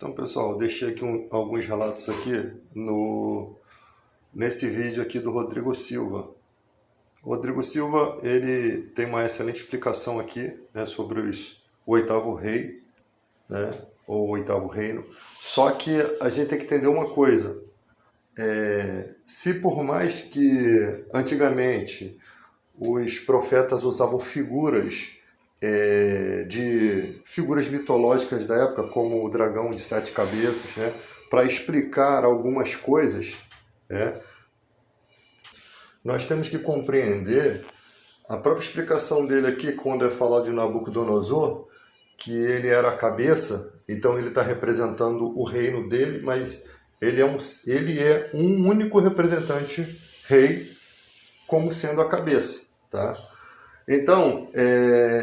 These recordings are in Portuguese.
Então, pessoal, eu deixei aqui alguns relatos aqui nesse vídeo aqui do Rodrigo Silva. O Rodrigo Silva, ele tem uma excelente explicação aqui, né, sobre o oitavo rei, né, ou o oitavo reino. Só que a gente tem que entender uma coisa. Se por mais que antigamente os profetas usavam figuras de figuras mitológicas da época, como o dragão de 7 cabeças, né, para explicar algumas coisas, né, nós temos que compreender a própria explicação dele aqui, quando é falado de Nabucodonosor, que ele era a cabeça, então ele está representando o reino dele, mas ele é um único representante rei, como sendo a cabeça, tá? Então,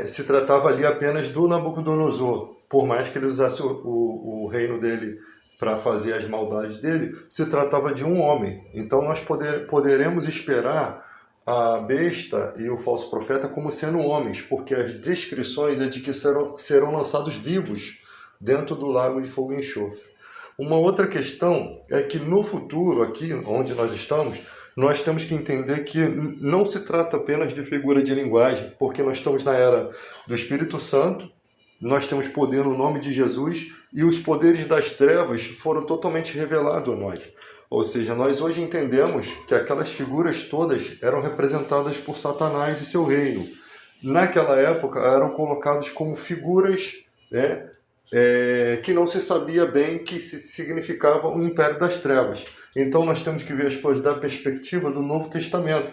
se tratava ali apenas do Nabucodonosor, por mais que ele usasse o reino dele para fazer as maldades dele, se tratava de um homem. Então nós poderemos esperar a besta e o falso profeta como sendo homens, porque as descrições é de que serão lançados vivos dentro do lago de fogo e enxofre. Uma outra questão é que no futuro, aqui onde nós estamos, nós temos que entender que não se trata apenas de figura de linguagem, porque nós estamos na era do Espírito Santo, nós temos poder no nome de Jesus e os poderes das trevas foram totalmente revelados a nós. Ou seja, nós hoje entendemos que aquelas figuras todas eram representadas por Satanás e seu reino. Naquela época eram colocados como figuras, né, que não se sabia bem que significava o império das trevas. Então nós temos que ver as coisas da perspectiva do Novo Testamento,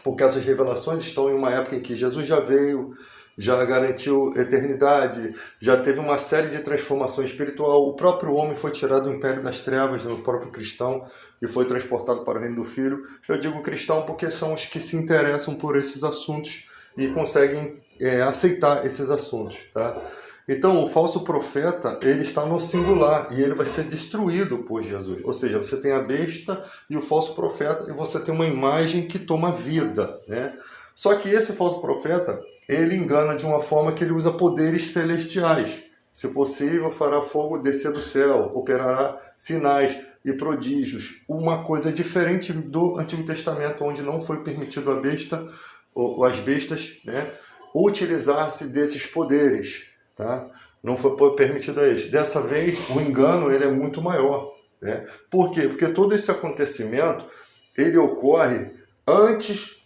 porque essas revelações estão em uma época em que Jesus já veio, já garantiu eternidade, já teve uma série de transformações espiritual. O próprio homem foi tirado do império das trevas, do próprio cristão, e foi transportado para o reino do Filho. Eu digo cristão porque são os que se interessam por esses assuntos e conseguem aceitar esses assuntos, tá? Então, o falso profeta, ele está no singular e ele vai ser destruído por Jesus. Ou seja, você tem a besta e o falso profeta e você tem uma imagem que toma vida, né? Só que esse falso profeta, ele engana de uma forma que ele usa poderes celestiais. Se possível, fará fogo descer do céu, operará sinais e prodígios. Uma coisa diferente do Antigo Testamento, onde não foi permitido a besta, ou as bestas, né, utilizar-se desses poderes. Tá? Não foi permitido a eles. Dessa vez, o engano ele é muito maior. Né? Por quê? Porque todo esse acontecimento ele ocorre antes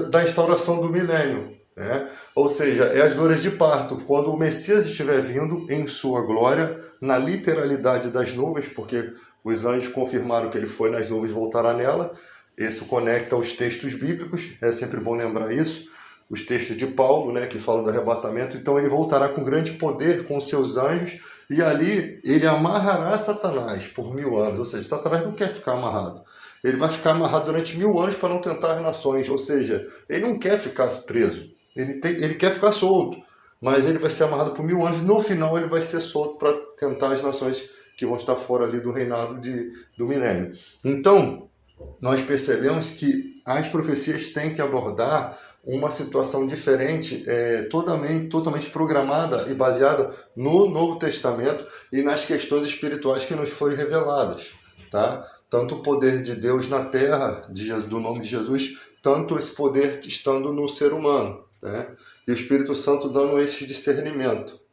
da instauração do milênio. Né? Ou seja, é as dores de parto. Quando o Messias estiver vindo em sua glória, na literalidade das nuvens, porque os anjos confirmaram que ele foi nas nuvens e voltará nela. Isso conecta aos textos bíblicos, é sempre bom lembrar isso. Os textos de Paulo, né, que falam do arrebatamento. Então ele voltará com grande poder com seus anjos e ali ele amarrará Satanás por 1000 anos. Ou seja, Satanás não quer ficar amarrado. Ele vai ficar amarrado durante 1000 anos para não tentar as nações. Ou seja, ele não quer ficar preso. Ele quer ficar solto. Mas ele vai ser amarrado por 1000 anos. No final ele vai ser solto para tentar as nações que vão estar fora ali do reinado do milênio. Então, nós percebemos que as profecias têm que abordar uma situação diferente, totalmente programada e baseada no Novo Testamento e nas questões espirituais que nos foram reveladas. Tá? Tanto o poder de Deus na terra, do nome de Jesus, tanto esse poder estando no ser humano. Né? E o Espírito Santo dando esse discernimento.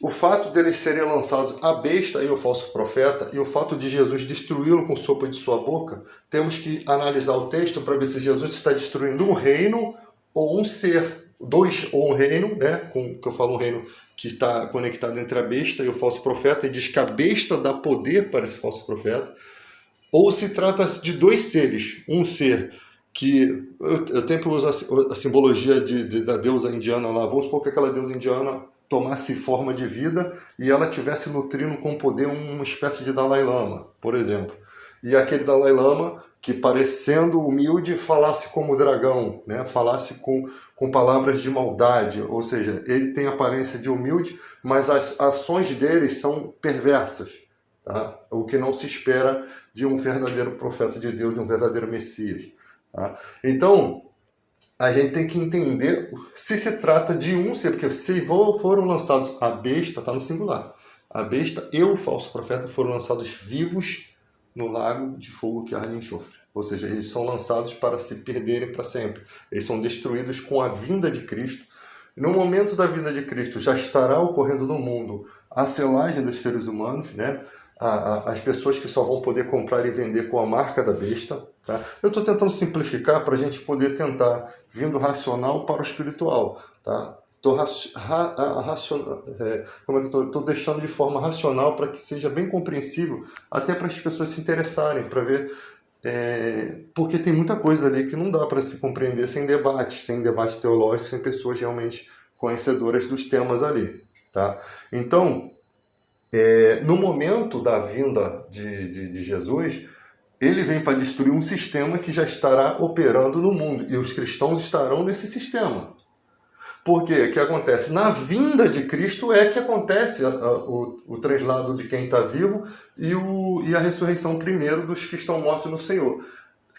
O fato deles serem lançados a besta e o falso profeta, e o fato de Jesus destruí-lo com sopa de sua boca, temos que analisar o texto para ver se Jesus está destruindo um reino ou um ser. Ou um reino, né? Que eu falo um reino que está conectado entre a besta e o falso profeta, e diz que a besta dá poder para esse falso profeta, ou se trata de dois seres, um ser que, eu sempre uso a simbologia da deusa indiana lá, vamos supor que aquela deusa indiana tomasse forma de vida e ela estivesse nutrindo com poder uma espécie de Dalai Lama, por exemplo. E aquele Dalai Lama, que parecendo humilde, falasse como dragão, né? Falasse com palavras de maldade, ou seja, ele tem aparência de humilde, mas as ações dele são perversas. Tá? O que não se espera de um verdadeiro profeta de Deus, de um verdadeiro Messias. Tá? Então, a gente tem que entender se trata de um ser, porque se foram lançados a besta, está no singular, a besta e o falso profeta foram lançados vivos no lago de fogo que arde em enxofre. Ou seja, eles são lançados para se perderem para sempre. Eles são destruídos com a vinda de Cristo. E no momento da vinda de Cristo já estará ocorrendo no mundo a selagem dos seres humanos, né? As pessoas que só vão poder comprar e vender com a marca da besta. Tá? Eu estou tentando simplificar para a gente poder tentar vir do racional para o espiritual. Tá? Estou deixando de forma racional para que seja bem compreensível, até para as pessoas se interessarem, para ver, porque tem muita coisa ali que não dá para se compreender sem debate teológico, sem pessoas realmente conhecedoras dos temas ali. Tá? Então, no momento da vinda de Jesus, ele vem para destruir um sistema que já estará operando no mundo, e os cristãos estarão nesse sistema. Porque o que acontece? Na vinda de Cristo é que acontece o traslado de quem está vivo e a ressurreição primeiro dos que estão mortos no Senhor.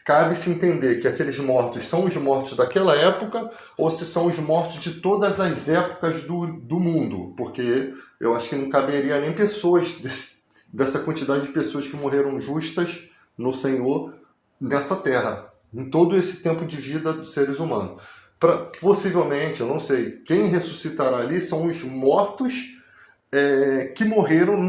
Cabe-se entender que aqueles mortos são os mortos daquela época ou se são os mortos de todas as épocas do mundo. Porque eu acho que não caberia nem pessoas, dessa quantidade de pessoas que morreram justas no Senhor nessa terra, em todo esse tempo de vida dos seres humanos. Possivelmente, eu não sei, quem ressuscitará ali são os mortos que morreram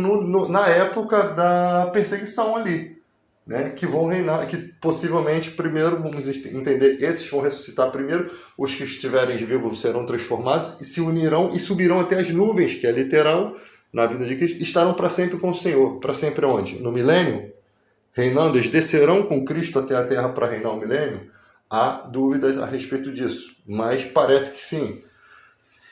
na época da perseguição ali, né? Que vão reinar, que possivelmente primeiro, vamos entender, esses vão ressuscitar primeiro, os que estiverem vivos serão transformados e se unirão e subirão até as nuvens, que é literal, na vida de Cristo, estarão para sempre com o Senhor. Para sempre onde? No milênio? Reinando, eles descerão com Cristo até a terra para reinar o milênio? Há dúvidas a respeito disso, mas parece que sim.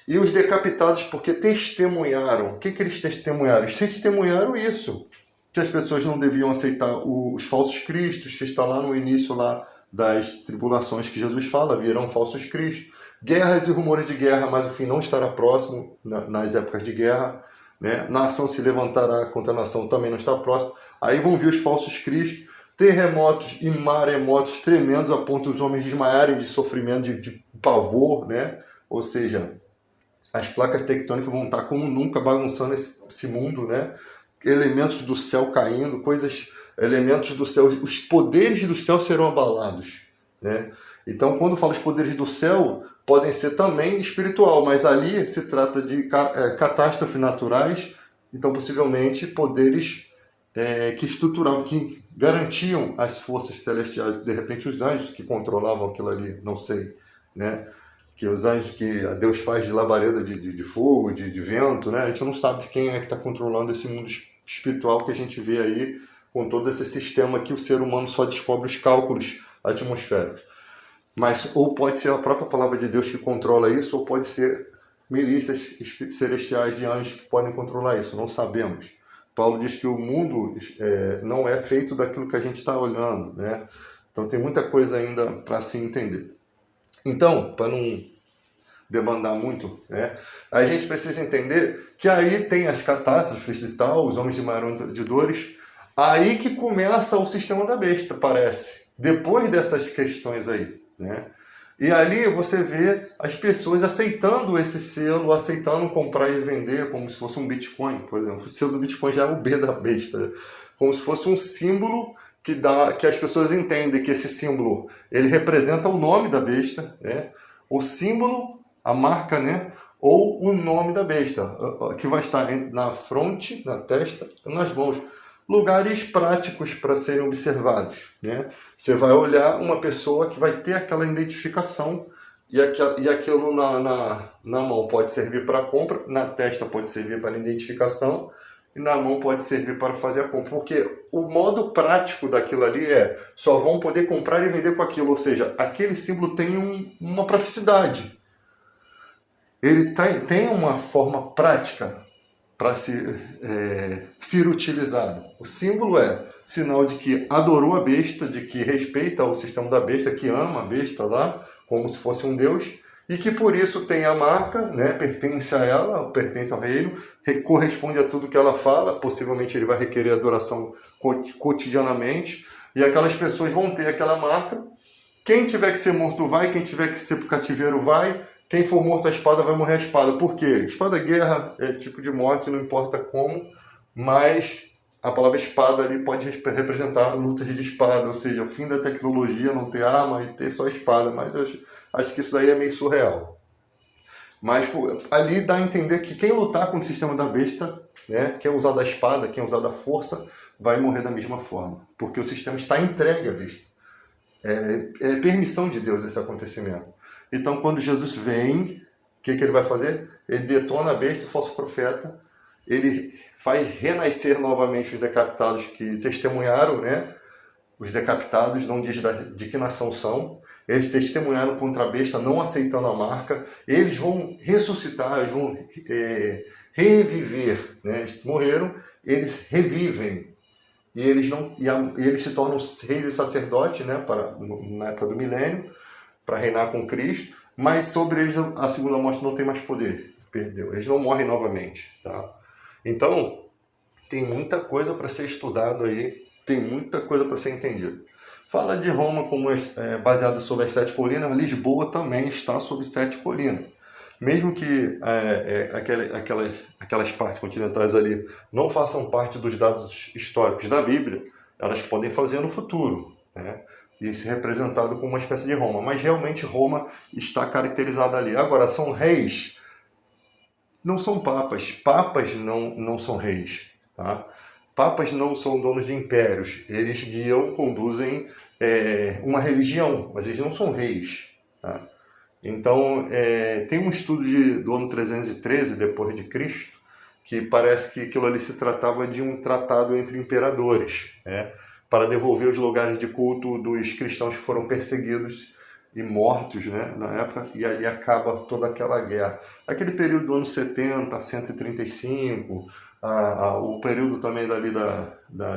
E os decapitados, porque testemunharam. O que eles testemunharam? Eles testemunharam isso, que as pessoas não deviam aceitar os falsos cristos, que está lá no início lá das tribulações que Jesus fala, virão falsos cristos. Guerras e rumores de guerra, mas o fim não estará próximo nas épocas de guerra. Né? Nação se levantará contra a nação, também não está próximo. Aí vão vir os falsos cristos, terremotos e maremotos tremendos a ponto dos homens desmaiarem de sofrimento, de pavor, né? Ou seja, as placas tectônicas vão estar como nunca bagunçando esse mundo, né? Elementos do céu caindo, elementos do céu, os poderes do céu serão abalados, né? Então, quando falo os poderes do céu, podem ser também espiritual, mas ali se trata de catástrofes naturais, então possivelmente poderes que estruturavam, que garantiam as forças celestiais, de repente os anjos que controlavam aquilo ali, não sei, né? Que os anjos que Deus faz de labareda de fogo, de vento, né? A gente não sabe quem é que está controlando esse mundo espiritual que a gente vê aí, com todo esse sistema que o ser humano só descobre os cálculos atmosféricos. Mas ou pode ser a própria palavra de Deus que controla isso, ou pode ser milícias celestiais de anjos que podem controlar isso, não sabemos. Paulo diz que o mundo não é feito daquilo que a gente está olhando, né? Então tem muita coisa ainda para se entender. Então, para não demandar muito, né? A gente precisa entender que aí tem as catástrofes e tal, os homens de maior de dores, aí que começa o sistema da besta, parece. Depois dessas questões aí, né? E ali você vê as pessoas aceitando esse selo, aceitando comprar e vender como se fosse um Bitcoin, por exemplo. O selo do Bitcoin já é o B da besta, como se fosse um símbolo que as pessoas entendem que esse símbolo ele representa o nome da besta, né? O símbolo, a marca, né? Ou o nome da besta, que vai estar na fronte, na testa, nas mãos. Lugares práticos para serem observados, né? Você vai olhar uma pessoa que vai ter aquela identificação e aquilo na mão pode servir para compra, na testa pode servir para identificação e na mão pode servir para fazer a compra. Porque o modo prático daquilo ali só vão poder comprar e vender com aquilo, ou seja, aquele símbolo tem uma praticidade. Ele tem uma forma prática para ser utilizado. O símbolo é sinal de que adorou a besta, de que respeita o sistema da besta, que ama a besta lá, como se fosse um deus, e que por isso tem a marca, né, pertence a ela, pertence ao reino, corresponde a tudo que ela fala, possivelmente ele vai requerer adoração cotidianamente, e aquelas pessoas vão ter aquela marca, Quem tiver que ser morto vai, quem tiver que ser pro cativeiro vai, quem for morto à espada vai morrer à espada. Por quê? Espada é guerra, é tipo de morte, não importa como, mas a palavra espada ali pode representar lutas de espada, ou seja, o fim da tecnologia, não ter arma e ter só espada, mas eu acho que isso daí é meio surreal. Mas pô, ali dá a entender que quem lutar contra o sistema da besta, né, quem usar da espada, quem usar da força, vai morrer da mesma forma, porque o sistema está entregue à besta. É permissão de Deus esse acontecimento. Então, quando Jesus vem, o que ele vai fazer? Ele detona a besta, o falso profeta, ele faz renascer novamente os decapitados que testemunharam, né? Os decapitados, não diz de que nação são, eles testemunharam contra a besta, não aceitando a marca, eles vão ressuscitar, eles vão reviver, né? Eles morreram, eles revivem, e eles se tornam reis e sacerdotes, né? Na época do milênio, para reinar com Cristo, mas sobre eles a segunda morte não tem mais poder, perdeu, eles não morrem novamente, tá? Então, tem muita coisa para ser estudado aí, tem muita coisa para ser entendido. Fala de Roma como baseada sobre as 7 colinas, Lisboa também está sobre 7 colinas. Mesmo que aquelas partes continentais ali não façam parte dos dados históricos da Bíblia, elas podem fazer no futuro, né? E ser representado como uma espécie de Roma. Mas realmente Roma está caracterizada ali. Agora, são reis? Não são papas. Papas não são reis, tá? Papas não são donos de impérios. Eles guiam, conduzem uma religião, mas eles não são reis, tá? Então, tem um estudo do ano 313 depois de Cristo, que parece que aquilo ali se tratava de um tratado entre imperadores, né, para devolver os lugares de culto dos cristãos que foram perseguidos e mortos, né, na época, e ali acaba toda aquela guerra. Aquele período do ano 70 a 135, o período também dali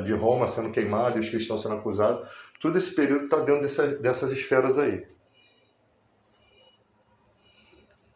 de Roma sendo queimado e os cristãos sendo acusados, todo esse período está dentro dessas esferas aí.